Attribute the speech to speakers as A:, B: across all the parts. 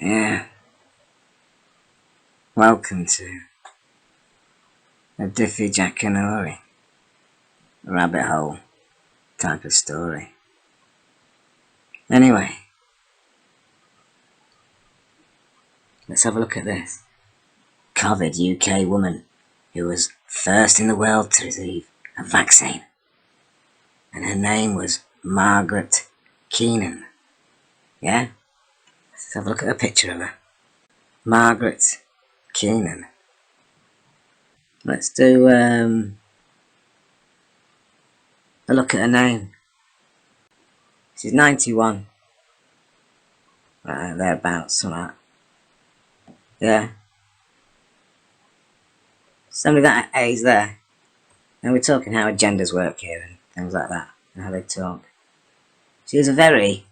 A: Yeah, welcome to a DyFhijackanory rabbit hole type of story. Anyway, let's have a look at this. COVID UK woman who was first in the world to receive a vaccine. And her name was Margaret Keenan. Yeah? Let's have a look at a picture of her. Margaret Keenan. Let's do a look at her name. She's 91. Thereabouts, something like that. Yeah. Somebody that age there. And we're talking how agendas work here and things like that, and how they talk. She was a very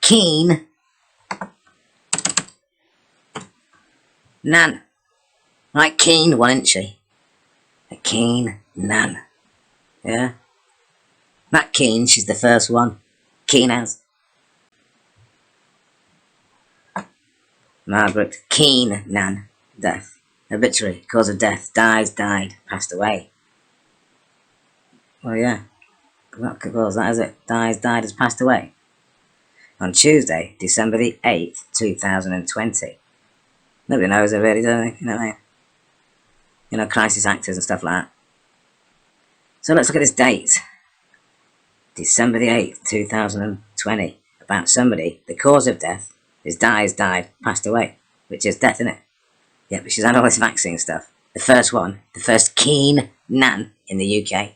A: keen nan. Like keen one, isn't she? A keen nan. Yeah? Not keen, she's the first one. Keen as. Margaret Keenan. Death. Obituary. Cause of death. Died. Passed away. Well, yeah. What cause that, is it? Died, has passed away. On Tuesday, December the 8th, 2020. Nobody knows it really, do they? You know what I mean? You know, crisis actors and stuff like that. So let's look at this date. December the 8th, 2020. About somebody. The cause of death is died, passed away. Which is death, isn't it? Yeah, but she's had all this vaccine stuff. The first one. The first keen nan in the UK.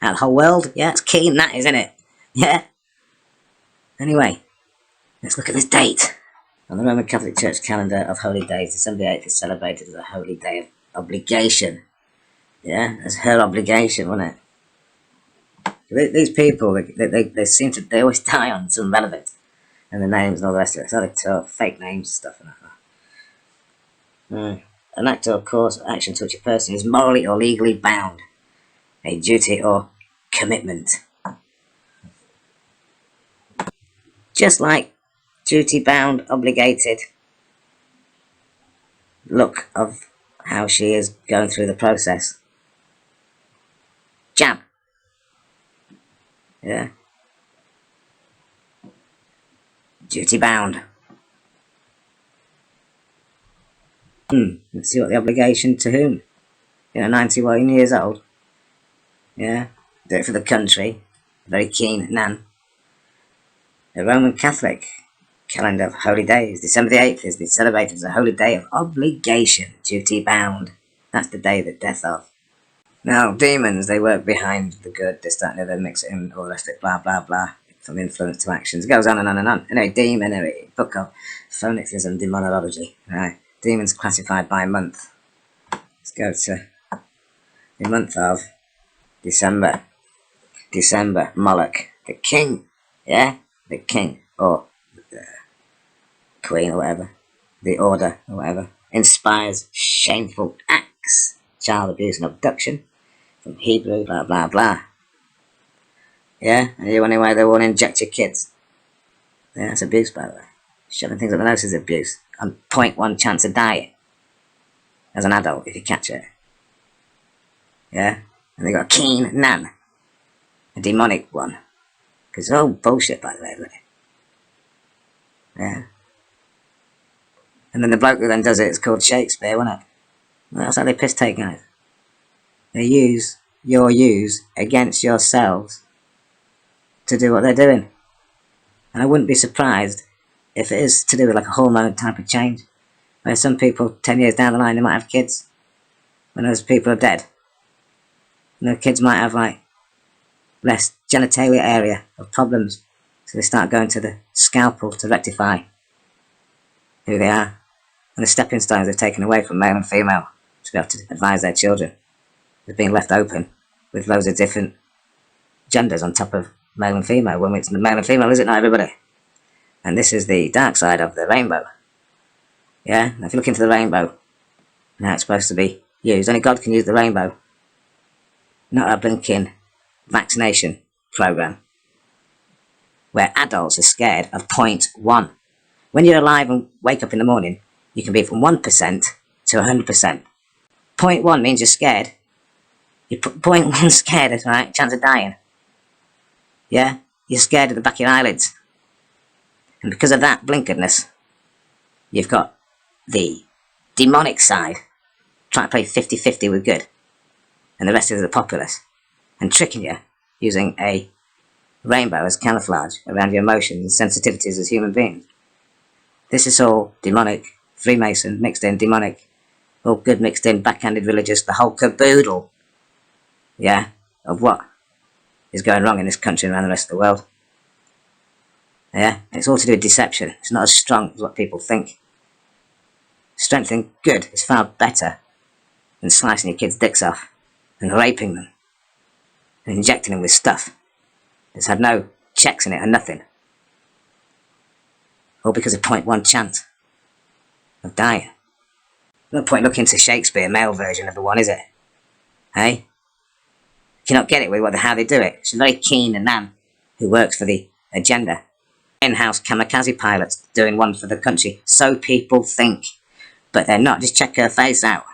A: Out of the whole world. Yeah, it's keen, that is, isn't it? Yeah. Anyway, let's look at this date. On the Roman Catholic Church calendar of holy days, December 8th is celebrated as a holy day of obligation. Yeah, that's her obligation, wasn't it? These people, they seem to, they always die on some relevant. And the names and all the rest of it. So they talk fake names and stuff and that. An act or course of action to which a person is morally or legally bound. A duty or commitment. Just like duty bound, obligated look of how she is going through the process. Jab. Yeah. Duty bound. Let's see what the obligation to whom? 91 years old. Yeah. Do it for the country. Very keen nan. The Roman Catholic calendar of holy days. December the 8th is celebrated as a holy day of obligation. Duty bound. That's the day of the death of. Now, demons, they work behind the good, this, that, and the other, mix it in, all the rest of it, blah, blah, blah, from influence to actions. It goes on and on and on. Anyway, demon, book of phonics and demonology. Right, demons classified by month. Let's go to the month of December. December, Moloch, the king, yeah? The king, or the queen, or whatever. The order, or whatever. Inspires shameful acts. Child abuse and abduction. From Hebrew, blah, blah, blah. Yeah? And you wonder why they won't inject your kids. Yeah, that's abuse, by the way. Shoving things up the nose is abuse. On 0.1 chance of dying. As an adult, if you catch it. Yeah? And they got a keen nan. A demonic one. Because it's all bullshit, by the way, isn't it? Yeah? And then the bloke who then does it is called Shakespeare, wasn't it? Well, that's how they piss take, guys. They use your use against yourselves to do what they're doing. And I wouldn't be surprised if it is to do with like a hormone type of change. Where some people, 10 years down the line, they might have kids. When those people are dead. And their kids might have like less genitalia area of problems. So they start going to the scalpel to rectify who they are. And the stepping stones they've taken away from male and female to be able to advise their children. They're being left open with loads of different genders on top of male and female. When it's male and female, is it not, everybody? And this is the dark side of the rainbow. Yeah? Now if you look into the rainbow and how it's supposed to be used, only God can use the rainbow. Not a blinking vaccination program where adults are scared of 0.1. When you're alive and wake up in the morning, you can be from 1% to 100%. 0.1 means you're scared. You're 0.1 scared, that's right, chance of dying. Yeah? You're scared of the back of your eyelids. And because of that blinkeredness, you've got the demonic side trying to play 50-50 with good, and the rest of the populace, and tricking you using a rainbow as camouflage around your emotions and sensitivities as human beings. This is all demonic, Freemason mixed in, demonic, all good mixed in, backhanded religious, the whole caboodle, yeah, of what is going wrong in this country and around the rest of the world. Yeah, it's all to do with deception. It's not as strong as what people think. Strengthening good is far better than slicing your kids' dicks off and raping them and injecting them with stuff. It's had no checks in it and nothing. All because of 0.1 chance of dying. No point looking to Shakespeare, male version of the one, is it? Hey? You cannot get it with how they do it. She's very keen, a man who works for the agenda. In-house kamikaze pilots doing one for the country. So people think. But they're not. Just check her face out.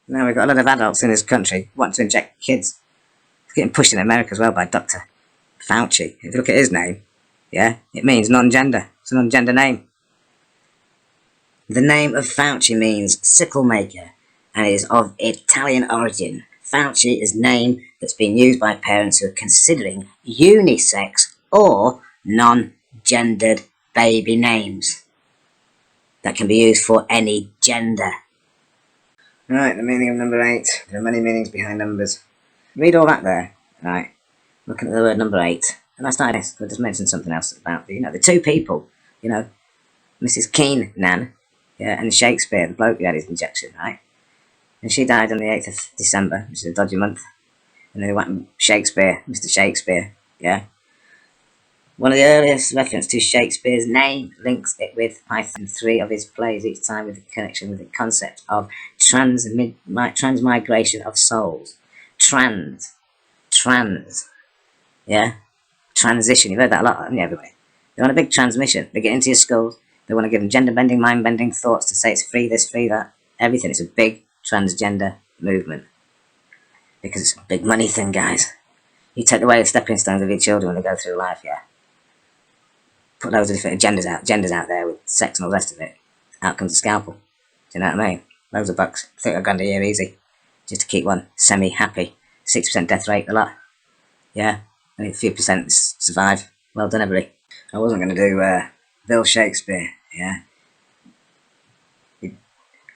A: Now we've got a lot of adults in this country wanting to inject kids. It's getting pushed in America as well by Dr. Fauci. If you look at his name, yeah, it means non-gender. It's a non-gender name. The name of Fauci means sickle maker and is of Italian origin. Fauci is a name that's been used by parents who are considering unisex or non-gendered baby names that can be used for any gender. Right, the meaning of number 8. There are many meanings behind numbers. Read all that there. Right, looking at the word number 8. And I started this, I just mentioned something else about, the two people, Mrs. Keenan, yeah, and Shakespeare, the bloke who had his injection, right? And she died on the 8th of December, which is a dodgy month. And then they went Shakespeare, Mr. Shakespeare, yeah? One of the earliest reference to Shakespeare's name links it with Python 3 of his plays, each time with a connection with the concept of transmigration of souls. Trans, yeah? Transition, you've heard that a lot, haven't you, everybody? They're on a big transmission. They get into your skulls. They want to give them gender-bending, mind-bending thoughts to say it's free this, free that. Everything. It's a big transgender movement. Because it's a big money thing, guys. You take away the stepping stones of your children when they go through life, yeah? Put loads of different genders out there with sex and all the rest of it. Out comes a scalpel. Do you know what I mean? Loads of bucks. I think I've gone a year easy. Just to keep one semi-happy. 60% death rate, a lot. Yeah? Only a few percent survive. Well done, everybody. I wasn't going to do Bill Shakespeare, yeah?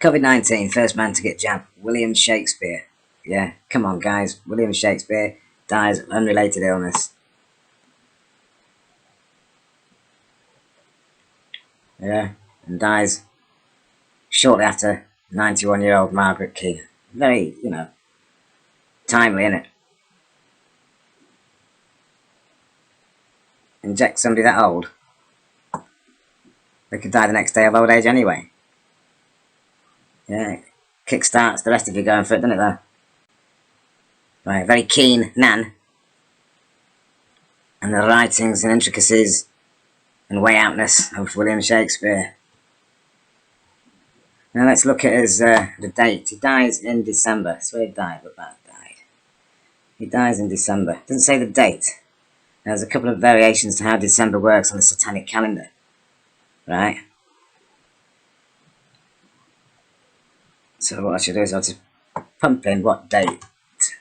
A: COVID-19, first man to get jabbed. William Shakespeare. Yeah, come on, guys. William Shakespeare dies of unrelated illness. Yeah, and dies shortly after 91-year-old Margaret Keenan. Very, timely, innit? Inject somebody that old. They could die the next day of old age anyway. Yeah, kick-starts the rest of you going for it, doesn't it, though? Right, very keen Nan. And the writings and intricacies and way-outness of William Shakespeare. Now let's look at his the date. He dies in December. That's where he died, but that died. He dies in December. Doesn't say the date. There's a couple of variations to how December works on the satanic calendar. Right? So what I should do is I'll just pump in what date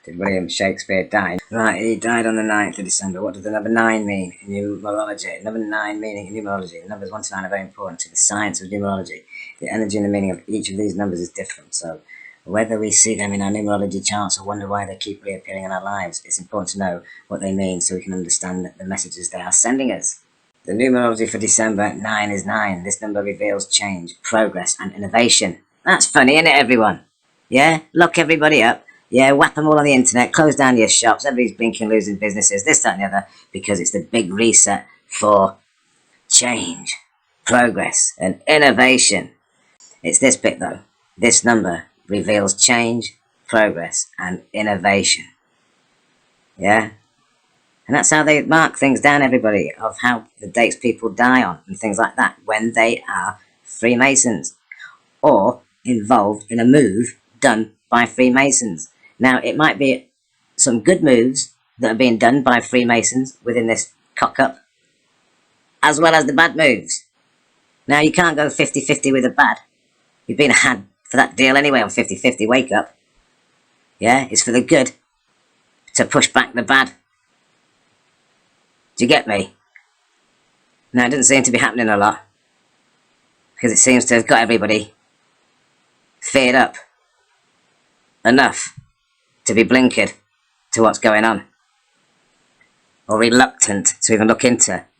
A: did William Shakespeare die. Right, he died on the 9th of December. What does the number 9 mean in numerology? Number 9 meaning in numerology. The numbers 1 to 9 are very important to the science of numerology. The energy and the meaning of each of these numbers is different. So whether we see them in our numerology charts or wonder why they keep reappearing in our lives, it's important to know what they mean so we can understand the messages they are sending us. The numerology for December, 9 is 9. This number reveals change, progress, and innovation. That's funny, isn't it, everyone? Yeah? Lock everybody up. Yeah, whap them all on the internet, close down your shops, everybody's blinking, losing businesses, this, that, and the other, because it's the big reset for change, progress, and innovation. It's this bit, though. This number reveals change, progress, and innovation. Yeah? And that's how they mark things down, everybody, of how the dates people die on and things like that when they are Freemasons or involved in a move done by Freemasons. Now, it might be some good moves that are being done by Freemasons within this cock-up, as well as the bad moves. Now, you can't go 50-50 with the bad. You've been had for that deal anyway on 50-50 wake up. Yeah, it's for the good to push back the bad. Do you get me? Now, it doesn't seem to be happening a lot, because it seems to have got everybody feared up enough to be blinkered to what's going on, or reluctant to even look into